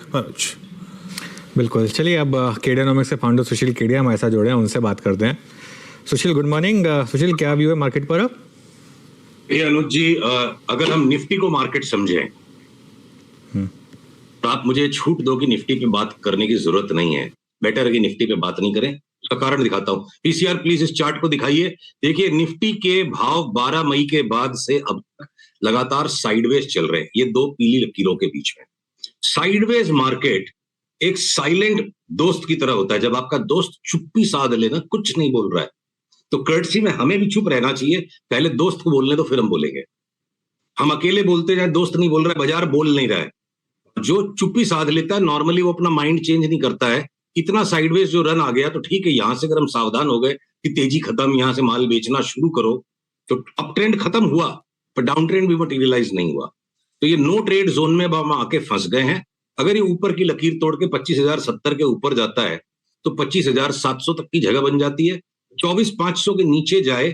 मनोज। बिल्कुल, चलिए अब केडियानॉमिक्स से फाउंडर सुशील केडिया हमारे साथ जुड़े हैं, उनसे बात करते हैं। सुशील, गुड मॉर्निंग। सुशील, क्या व्यू है मार्केट पर अब? अनुज जी, अगर हम निफ्टी को मार्केट समझें तो आप मुझे छूट दो कि निफ्टी पे बात करने की जरूरत नहीं है। बेटर है कि निफ्टी पे बात नहीं करें। उसका कारण दिखाता हूं। पीसीआर प्लीज इस चार्ट को दिखाइए। देखिए, निफ्टी के भाव 12 मई के बाद से अब तक लगातार साइडवेज चल रहे हैं, ये दो पीली लकीरों के बीच में। साइडवेज मार्केट एक साइलेंट दोस्त की तरह होता है। जब आपका दोस्त चुप्पी साध लेना, कुछ नहीं बोल रहा है, तो कर्टसी में हमें भी चुप रहना चाहिए। पहले दोस्त को बोलने दो, फिर हम बोलेंगे। हम अकेले बोलते जाए, दोस्त नहीं बोल रहा है, बाजार बोल नहीं रहा है। जो चुप्पी साध लेता है, नॉर्मली वो अपना माइंड चेंज नहीं करता है। इतना साइडवेज जो रन आ गया, तो ठीक है, यहां से अगर हम सावधान हो गए कि तेजी खत्म, यहां से माल बेचना शुरू करो, तो अप ट्रेंड खत्म हुआ, पर डाउन ट्रेंड भी मटेरियलाइज नहीं हुआ। तो ये नो ट्रेड जोन में अब हम आके फंस गए हैं। अगर ये ऊपर की लकीर तोड़ के 25,070 के ऊपर जाता है, तो 25,700 तक की जगह बन जाती है। 24,500 के नीचे जाए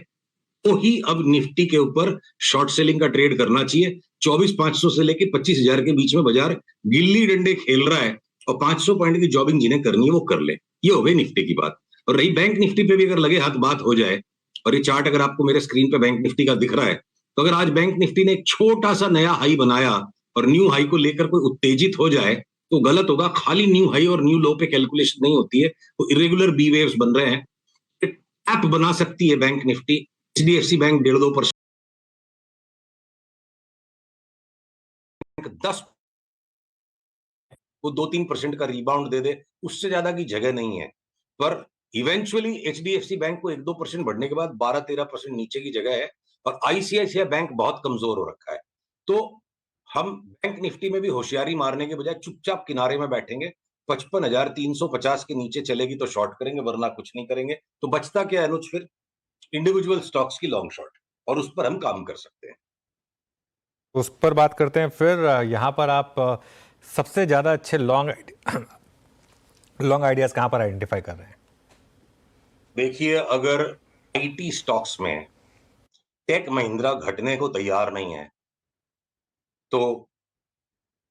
तो ही अब निफ्टी के ऊपर शॉर्ट सेलिंग का ट्रेड करना चाहिए। 24,500 से लेके 25,000 के बीच में बाजार गिल्ली डंडे खेल रहा है, और 500 पॉइंट की जॉबिंग जिन्हें करनी है वो कर ले। ये हो गई निफ्टी की बात। और रही बैंक निफ्टी पे भी अगर लगे हाथ बात हो जाए, और ये चार्ट अगर आपको मेरे स्क्रीन पे बैंक निफ्टी का दिख रहा है, तो अगर आज बैंक निफ्टी ने एक छोटा सा नया हाई बनाया और न्यू हाई को लेकर कोई उत्तेजित हो जाए, तो गलत होगा। खाली न्यू हाई और न्यू लो पे कैलकुलेशन नहीं होती है, तो इरेगुलर बी वेव्स बन रहे हैं। ऐप बना सकती है बैंक निफ्टी। एचडीएफसी बैंक 1.5-2%, 10 वो 2-3% का रिबाउंड दे दे, उससे ज्यादा की जगह नहीं है। पर इवेंचुअली एचडीएफसी बैंक को 1-2% बढ़ने के बाद 12-13% नीचे की जगह है, और आईसीआईसीआई बैंक बहुत कमजोर हो रखा है। तो हम बैंक निफ्टी में भी होशियारी मारने के बजाय चुपचाप किनारे में बैठेंगे। 55,350 के नीचे चलेगी तो शॉर्ट करेंगे, वरना कुछ नहीं करेंगे। तो बचता क्या है अनुज? फिर इंडिविजुअल स्टॉक्स की लॉन्ग शॉर्ट, और उस पर हम काम कर सकते हैं। उस पर बात करते हैं। फिर यहाँ पर आप सबसे ज़्यादा अच्छे लॉन्ग लॉन्ग आइडियाज़ कहाँ पर आइडेंटिफाई कर रहे हैं? देखिए, अगर आईटी स्टॉक्स में टेक महिंद्रा घटने को तैयार नहीं है, तो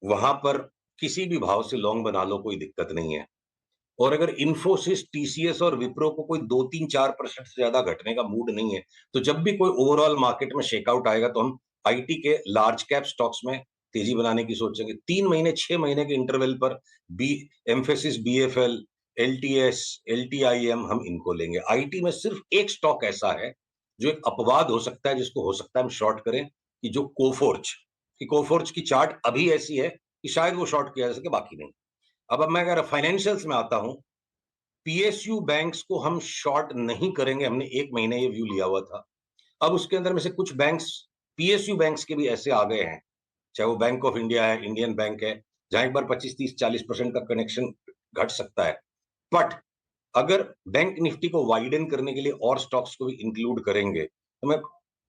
वहां पर किसी भी भाव से लॉन्ग बना लो, कोई दिक्कत नहीं है। और अगर इन्फोसिस, टीसीएस और विप्रो को कोई 2-3-4% से ज्यादा घटने का मूड नहीं है, तो जब भी कोई ओवरऑल मार्केट में शेकआउट आएगा, तो हम आईटी के लार्ज कैप स्टॉक्स में तेजी बनाने की सोचेंगे। 3 महीने 6 महीने के इंटरवल पर बी एम्फेसिस, बीएफएल, एलटीएस, एलटीआईएम, हम इनको लेंगे। आईटी में सिर्फ एक स्टॉक ऐसा है जो एक अपवाद हो सकता है, जिसको हो सकता है हम शॉर्ट करें, कि जो कोफोर्ज की चार्ट अभी ऐसी है कि शायद वो शॉर्ट किया जा सके, बाकी नहीं। अब मैं अगर फाइनेंशियल्स में आता हूं, पीएसयू बैंक्स को हम शॉर्ट नहीं करेंगे। हमने 1 महीने ये व्यू लिया हुआ था। अब उसके अंदर में से कुछ बैंक्स, पीएसयू बैंक्स के भी ऐसे आ गए हैं, चाहे वो बैंक ऑफ इंडिया है, इंडियन बैंक है, जहां एक बार 25-30-40% का कनेक्शन घट सकता है। बट अगर बैंक निफ्टी को वाइडन करने के लिए और स्टॉक्स को भी इंक्लूड करेंगे, तो मैं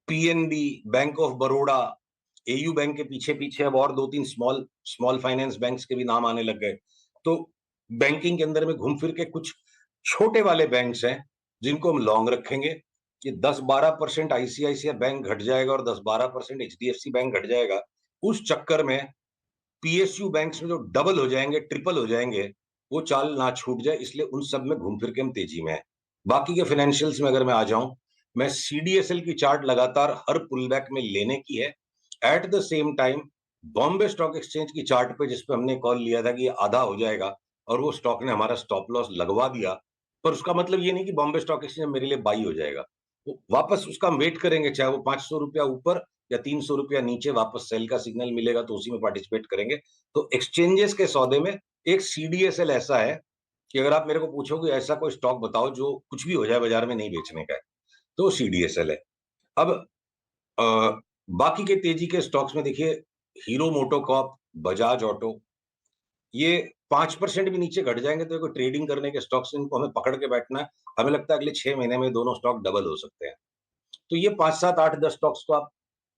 PNB, bank of Baroda, AU bank के पीछे पीछे अब और 2-3 स्मॉल स्मॉल फाइनेंस बैंक्स के भी नाम आने लग गए। तो बैंकिंग के अंदर में घूम फिर के कुछ छोटे वाले बैंक्स हैं जिनको हम लॉन्ग रखेंगे। कि 10-12% आईसीआईसीआई बैंक घट जाएगा और 10-12% एचडीएफसी बैंक घट जाएगा, उस चक्कर में पीएसयू बैंक्स में जो डबल हो जाएंगे, ट्रिपल हो जाएंगे, वो चाल ना छूट जाए, इसलिए उन सब में घूम फिर के हम तेजी में है। बाकी के फाइनेंशियल्स में अगर मैं आ जाऊं, मैं सीडीएसएल की चार्ट लगातार हर पुल बैक में लेने की है। At the same time Bombay stock exchange की चार्ट पे, जिसपे हमने कॉल लिया था कि ये आधा हो जाएगा, और वो स्टॉक ने हमारा स्टॉप लॉस लगवा दिया, पर उसका मतलब ये नहीं कि बॉम्बे स्टॉक एक्सचेंज मेरे लिए बाई हो जाएगा। तो वापस उसका हम वेट करेंगे, चाहे वो 500 रुपया ऊपर या 300 रुपया नीचे वापस सेल का सिग्नल मिलेगा, तो उसी में पार्टिसिपेट करेंगे। तो एक्सचेंजेस के सौदे में एक सीडीएसएल ऐसा है कि अगर आप मेरे को पूछोगे ऐसा कोई स्टॉक बताओ जो कुछ भी हो जाए बाजार में नहीं बेचने का है, तो सीडीएसएल है। अब अ, बाकी के तेजी के स्टॉक्स में देखिए, हीरो मोटोकॉर्प, बजाज ऑटो, ये 5% भी नीचे घट जाएंगे तो कोई ट्रेडिंग करने के स्टॉक्स, इनको हमें पकड़ के बैठना है। हमें लगता है अगले 6 महीने में दोनों स्टॉक डबल हो सकते हैं। तो ये 5-7-8-10 स्टॉक्स को आप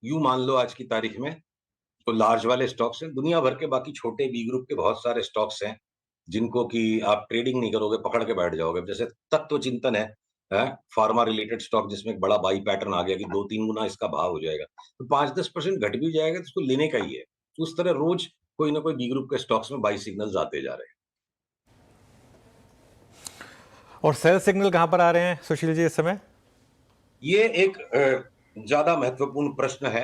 यू मान लो आज की तारीख में, तो लार्ज वाले स्टॉक्स हैं। दुनिया भर के बाकी छोटे बी ग्रुप के बहुत सारे स्टॉक्स हैं, जिनको कि आप ट्रेडिंग नहीं करोगे, पकड़ के बैठ जाओगे। जैसे तत्व चिंतन है, फार्मा रिलेटेड स्टॉक, जिसमें एक बड़ा बाई पैटर्न आ गया कि 2-3 गुना इसका भाव हो जाएगा, तो 5-10% घट भी जाएगा तो उसको लेने का ही है। तो उस तरह रोज कोई ना कोई बी ग्रुप के स्टॉक्स में बाई सिग्नल्स आते जा रहे हैं। और सेल सिग्नल कहां पर आ रहे हैं सुशील जी इस समय? ये एक ज्यादा महत्वपूर्ण प्रश्न है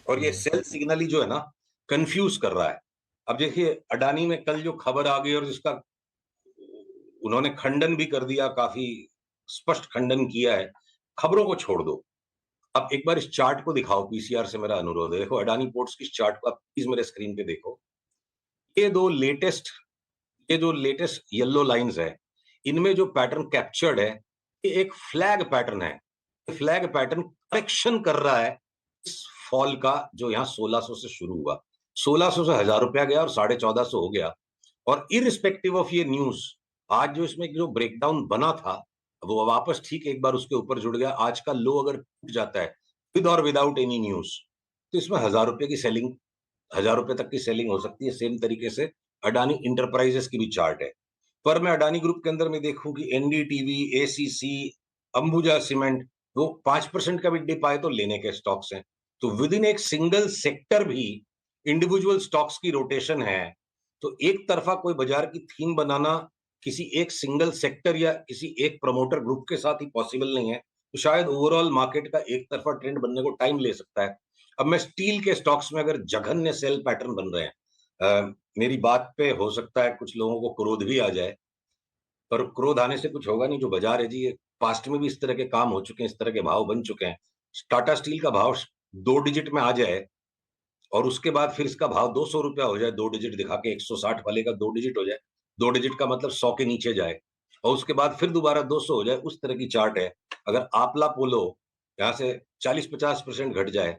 और ये सेल सिग्नल ही जो है ना कंफ्यूज कर रहा है। अब देखिए अडानी में कल जो खबर आ गई और जिसका उन्होंने खंडन भी कर दिया, काफी स्पष्ट खंडन किया है। खबरों को छोड़ दो, आप एक बार इस चार्ट को दिखाओ, पीसीआर से मेरा अनुरोध है। देखो अडानी पोर्ट्स की इस चार्ट को आप प्लीज मेरे स्क्रीन पे देखो। ये दो लेटेस्ट ये जो लेटेस्ट येलो लाइंस है, इनमें जो पैटर्न कैप्चर्ड है, ये एक फ्लैग पैटर्न है। फ्लैग पैटर्न करेक्शन कर रहा है इस फॉल का, जो यहाँ 1600 से शुरू हुआ। 1600 से 1000 रुपया गया और 1450 हो गया। और इरिस्पेक्टिव ऑफ ये न्यूज, आज जो इसमें जो ब्रेकडाउन बना था, वो वापस ठीक एक बार उसके ऊपर जुड़ गया। आज का लो अगर टूट जाता है विद और विदाउट एनी न्यूज, तो इसमें 1000 रुपए की सेलिंग, 1000 रुपए तक की सेलिंग हो सकती है। सेम तरीके से अडानी इंटरप्राइजेस की भी चार्ट है। पर मैं अडानी ग्रुप के अंदर में देखूं कि एनडीटीवी, एसीसी, अंबुजा सीमेंट, वो 5% का भी डिप आए तो लेने के स्टॉक्स हैं। तो विद इन एक सिंगल सेक्टर भी इंडिविजुअल स्टॉक्स की रोटेशन है। तो एक तरफा कोई बाजार की थीम बनाना किसी एक सिंगल सेक्टर या किसी एक प्रमोटर ग्रुप के साथ ही पॉसिबल नहीं है। तो शायद ओवरऑल मार्केट का एक तरफा ट्रेंड बनने को टाइम ले सकता है। अब मैं स्टील के स्टॉक्स में अगर जघन्य सेल पैटर्न बन रहे हैं, मेरी बात पे हो सकता है कुछ लोगों को क्रोध भी आ जाए, पर क्रोध आने से कुछ होगा नहीं। जो बाजार है जी, ये पास्ट में भी इस तरह के काम हो चुके हैं, इस तरह के भाव बन चुके हैं। टाटा स्टील का भाव 2 डिजिट में आ जाए और उसके बाद फिर इसका भाव 200 रुपया हो जाए, 2 डिजिट दिखा के 160 वाले का 2 डिजिट हो जाए, 2 डिजिट का मतलब 100 के नीचे जाए और उसके बाद फिर दोबारा 200 हो जाए, उस तरह की चार्ट है। अगर आप्ला पोलो यहाँ से 40-50% घट जाए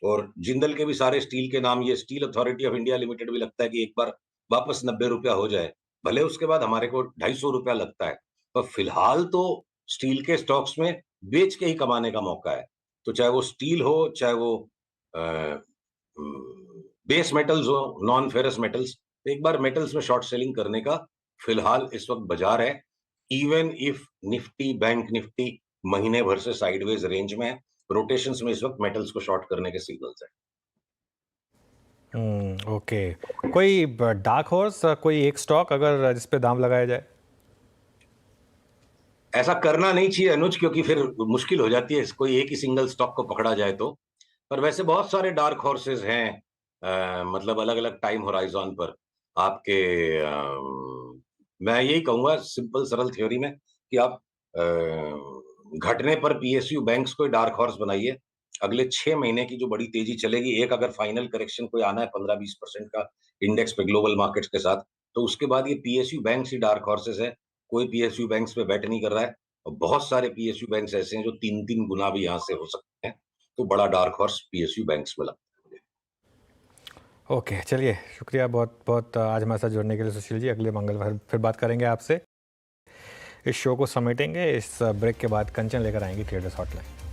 और जिंदल के भी सारे स्टील के नाम, ये steel authority of India limited भी लगता है कि एक बार वापस 90 रुपया हो जाए, भले उसके बाद हमारे को 250 रुपया लगता है, पर फिलहाल तो स्टील के स्टॉक्स में बेच के ही कमाने का मौका है। तो चाहे वो स्टील हो, चाहे वो बेस मेटल्स हो, नॉन फेरस मेटल्स, तो एक बार मेटल्स में शॉर्ट सेलिंग करने का फिलहाल इस वक्त बाजार है। Even if Nifty, bank Nifty महीने भर से साइडवेज रेंज में है, रोटेशंस में इस वक्त मेटल्स को शॉर्ट करने के सिग्नल्स है। ओके, कोई डार्क हॉर्स, कोई एक स्टॉक अगर जिस पे दाम लगाया जाए? ऐसा करना नहीं चाहिए अनुज, क्योंकि फिर मुश्किल हो जाती है कोई एक ही सिंगल स्टॉक को पकड़ा जाए तो। पर वैसे बहुत सारे डार्क हॉर्सेस हैं, मतलब अलग अलग टाइम होराइजन पर आपके। मैं यही कहूंगा सिंपल सरल थ्योरी में कि आप घटने पर पीएसयू बैंक्स को डार्क हॉर्स बनाइए। अगले 6 महीने की जो बड़ी तेजी चलेगी, एक अगर फाइनल करेक्शन कोई आना है 15-20% का इंडेक्स पे ग्लोबल मार्केट्स के साथ, तो उसके बाद ये पीएसयू बैंक्स ही डार्क हॉर्सेस है। कोई पीएसयू बैंक्स पे बैट नहीं कर रहा है और बहुत सारे पीएसयू बैंक्स ऐसे हैं जो 3-3 गुना भी यहाँ से हो सकते हैं। तो बड़ा डार्क हॉर्स पीएसयू बैंक्स में लगता है। ओके, चलिए, शुक्रिया बहुत बहुत आज हमारे साथ जुड़ने के लिए सुशील जी। अगले मंगलवार फिर बात करेंगे आपसे। इस शो को समेटेंगे, इस ब्रेक के बाद कंचन लेकर आएंगे ट्रेडर्स हॉटलाइन।